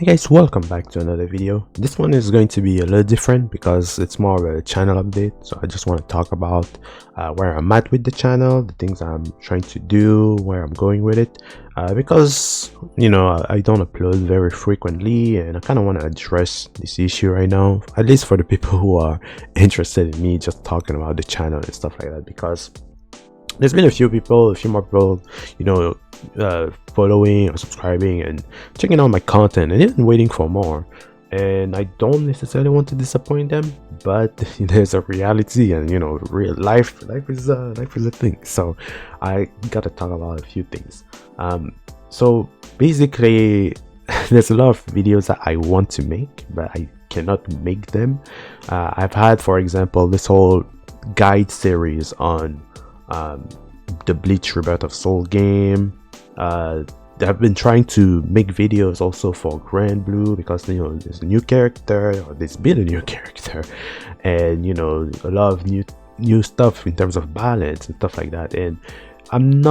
Hey guys, welcome back to another video. This one is going to be a little different because it's more of a channel update. So I just want to talk about where I'm at with the channel, the things I'm trying to do, where I'm going with it, because I don't upload very frequently and I kind of want to address this issue right now, at least for the people who are interested in me just talking about the channel and stuff like that, because there's been a few more people, following or subscribing and checking out my content and even waiting for more. And I don't necessarily want to disappoint them, but there's a reality, and real life is a thing. So I gotta talk about a few things. So basically, there's a lot of videos that I want to make, but I cannot make them. I've had, for example, this whole guide series on the Bleach Rebirth of Soul game. They have been trying to make videos also for Grand Blue because there's a new character, or there's been a new character, and a lot of new stuff in terms of balance and stuff like that. And I'm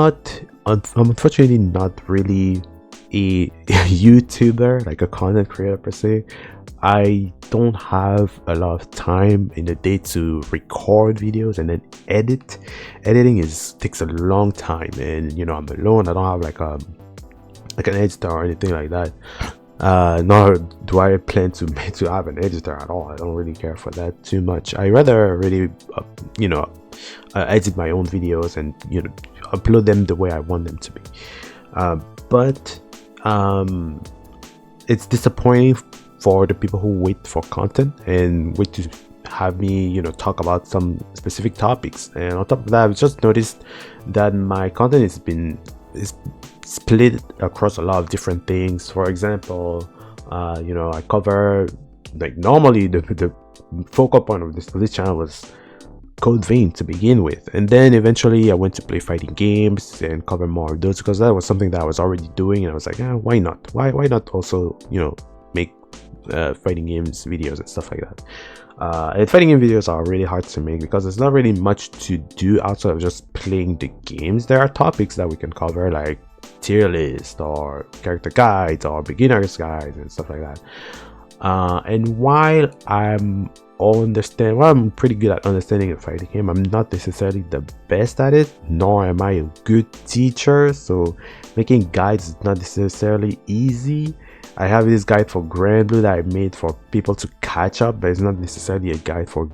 unfortunately not really a YouTuber, like a content creator per se. I don't have a lot of time in the day to record videos and then edit. Editing takes a long time, and I'm alone. I don't have like an editor or anything like that. Nor do I plan to have an editor at all. I don't really care for that too much. I rather really edit my own videos and upload them the way I want them to be. But it's disappointing for the people who wait for content and wait to have me talk about some specific topics. And on top of that, I've just noticed that my content is split across a lot of different things. For example, I cover, like, normally the focal point of this channel was Code Vein to begin with, and then eventually I went to play fighting games and cover more of those because that was something that I was already doing, and I was like, why not also make fighting games videos and stuff like that. And fighting game videos are really hard to make because there's not really much to do outside of just playing the games. There are topics that we can cover, like tier list or character guides or beginners guides and stuff like that. And while I'm pretty good at understanding a fighting game, I'm not necessarily the best at it, nor am I a good teacher, so making guides is not necessarily easy. I have this guide for Grand Blue that I made for people to catch up, but it's not necessarily a guide for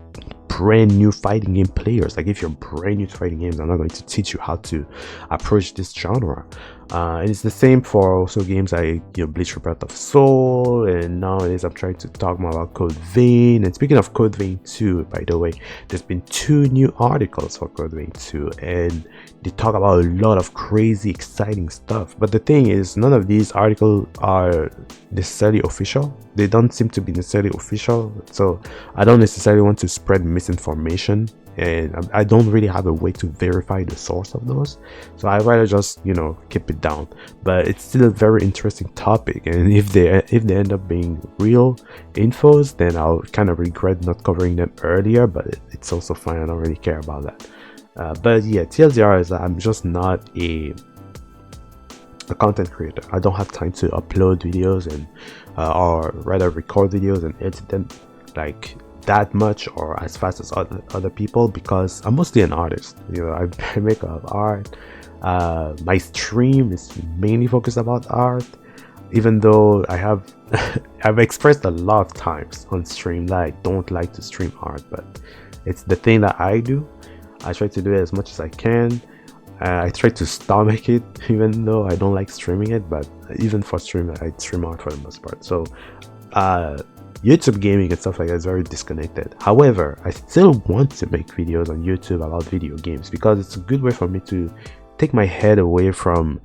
brand new fighting game players. Like, if you're brand new to fighting games, I'm not going to teach you how to approach this genre. And it's the same for also games like Bleach Rebirth of Soul, and nowadays I'm trying to talk more about Code Vein. And speaking of Code Vein 2, by the way, there's been 2 new articles for Code Vein 2, and they talk about a lot of crazy exciting stuff. But the thing is, none of these articles are necessarily official. They don't seem to be necessarily official, so I don't necessarily want to spread misinformation, and I don't really have a way to verify the source of those, so I'd rather just keep it down. But it's still a very interesting topic, and if they end up being real infos, then I'll kind of regret not covering them earlier, but it's also fine. I don't really care about that. But yeah, TLDR is that I'm just not a content creator. I don't have time to upload videos and or rather record videos and edit them like that much or as fast as other people, because I'm mostly an artist. I make a lot of art. My stream is mainly focused about art, even though I have I've expressed a lot of times on stream that I don't like to stream art, but it's the thing that I do. I try to do it as much as I can. I try to stomach it, even though I don't like streaming it, but even for stream, I stream art for the most part. So YouTube gaming and stuff like that is very disconnected. However, I still want to make videos on YouTube about video games because it's a good way for me to take my head away from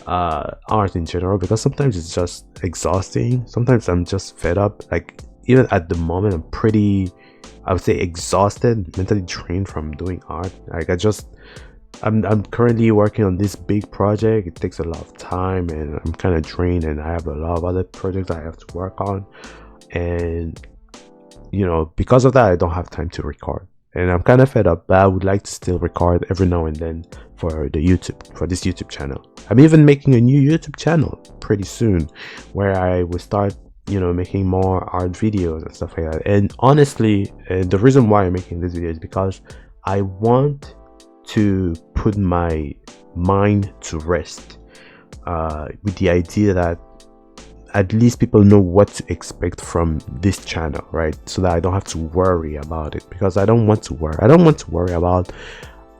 art in general, because sometimes it's just exhausting. Sometimes I'm just fed up. Like, even at the moment, I'm pretty, I would say, exhausted, mentally drained from doing art. Like, I'm currently working on this big project. It takes a lot of time and I'm kind of drained, and I have a lot of other projects I have to work on, and because of that, I don't have time to record, and I'm kind of fed up. But I would like to still record every now and then for this YouTube channel. I'm even making a new YouTube channel pretty soon, where I will start making more art videos and stuff like that. And honestly, the reason why I'm making this video is because I want to put my mind to rest, with the idea that at least people know what to expect from this channel, right? So that I don't have to worry about it, because I don't want to worry about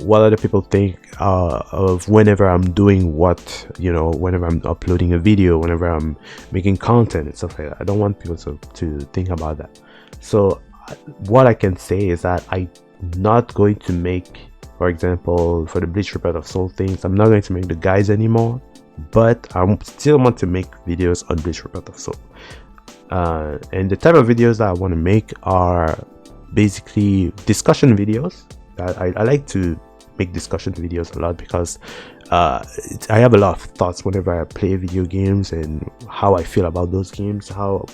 what other people think of whenever I'm doing what, whenever I'm uploading a video, whenever I'm making content and stuff like that. I don't want people to think about that. So what I can say is that I'm not going to make, for example, for the Bleach Rebirth of Soul things, I'm not going to make the guides anymore, but I still want to make videos on Bleach Rebirth of Soul. And the type of videos that I want to make are basically discussion videos. I like to make discussion videos a lot, because I have a lot of thoughts whenever I play video games, and how I feel about those games, how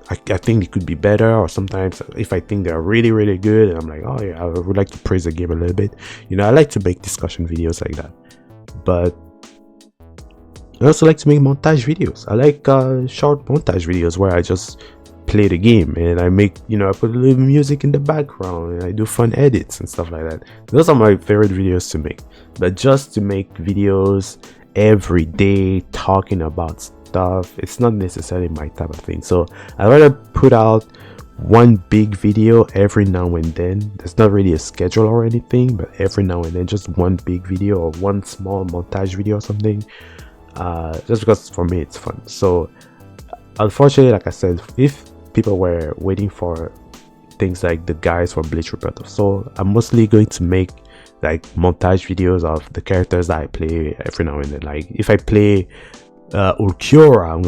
I think it could be better, or sometimes if I think they're really really good and I'm like, oh yeah, I would like to praise the game a little bit. I like to make discussion videos like that. But I also like to make montage videos. I like short montage videos where I just play the game and I make, I put a little music in the background and I do fun edits and stuff like that. Those are my favorite videos to make. But just to make videos every day talking about stuff, it's not necessarily my type of thing. So I rather put out one big video every now and then. There's not really a schedule or anything, but every now and then, just one big video or one small montage video or something, just because for me it's fun. So unfortunately, like I said, if people were waiting for things like the guides for Bleach Rebirth of Soul, I'm mostly going to make like montage videos of the characters that I play every now and then. Like if I play Ulquiorra, I'm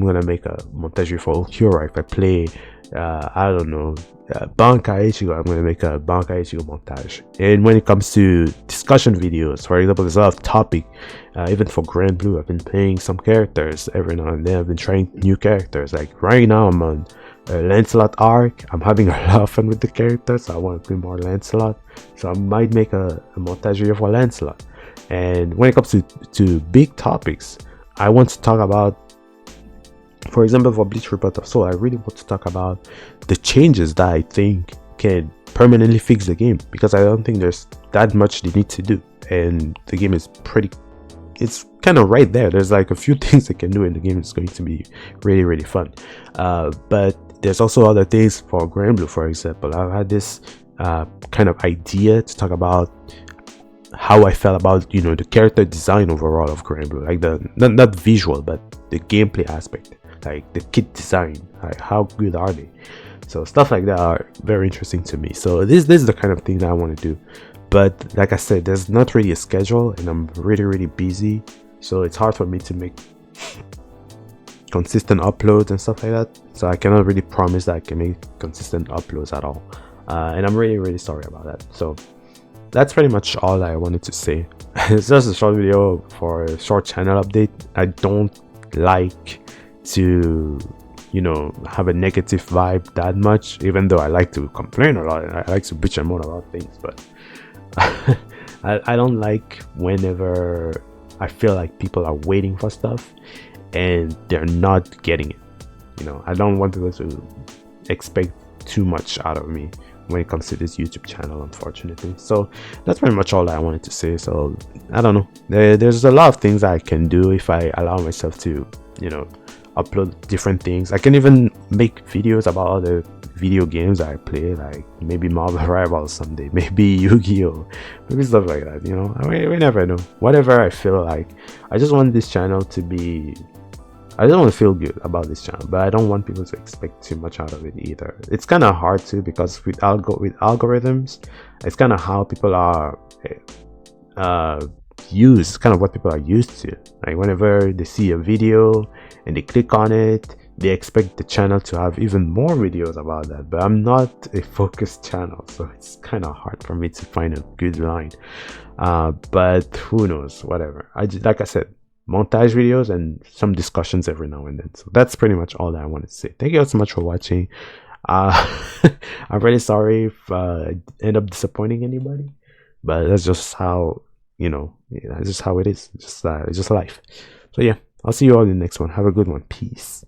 gonna make a montage video for Ulquiorra. If I play I don't know, Bankai Ichigo, I'm gonna make a Bankai Ichigo montage. And when it comes to discussion videos, for example, there's a lot of topic. Even for Grand Blue, I've been playing some characters every now and then. I've been trying new characters. Like right now, I'm on Lancelot arc. I'm having a lot of fun with the characters, so I want to play more Lancelot. So I might make a montage video for Lancelot. And when it comes to big topics, I want to talk about, for example, for Bleach Rebirth of Soul, I really want to talk about the changes that I think can permanently fix the game, because I don't think there's that much they need to do, and the game is it's kind of right there. There's like a few things they can do, and the game is going to be really really fun. But there's also other things for Grand Blue, for example. I've had this kind of idea to talk about how I felt about the character design overall of Grand Blue, like the not visual but the gameplay aspect, like the kit design, like how good are they. So stuff like that are very interesting to me. So this is the kind of thing that I want to do. But like I said, there's not really a schedule, and I'm really really busy, so it's hard for me to make consistent uploads and stuff like that. So I cannot really promise that I can make consistent uploads at all, and I'm really really sorry about that. So that's pretty much all I wanted to say. It's just a short video for a short channel update. I don't like to have a negative vibe that much, even though I like to complain a lot and I like to bitch and moan about things, but I don't like whenever I feel like people are waiting for stuff and they're not getting it. I don't want people to expect too much out of me when it comes to this YouTube channel, unfortunately. So that's pretty much all I wanted to say. So I don't know, there's a lot of things I can do if I allow myself to upload different things. I can even make videos about other video games I play, like maybe Marvel Rivals someday, maybe Yu-Gi-Oh, maybe stuff like that. We never know. Whatever I feel like, I just want this channel to be, I don't want to feel good about this channel, but I don't want people to expect too much out of it either. It's kind of hard to, because with algorithms, it's kind of how people are kind of what people are used to. Like whenever they see a video and they click on it, they expect the channel to have even more videos about that. But I'm not a focused channel, so it's kind of hard for me to find a good line. But who knows, whatever. Like I said, montage videos and some discussions every now and then. So that's pretty much all that I wanted to say. Thank you all so much for watching. I'm really sorry if I end up disappointing anybody, but that's just how that's just how it is. It's just life. So yeah, I'll see you all in the next one. Have a good one. Peace.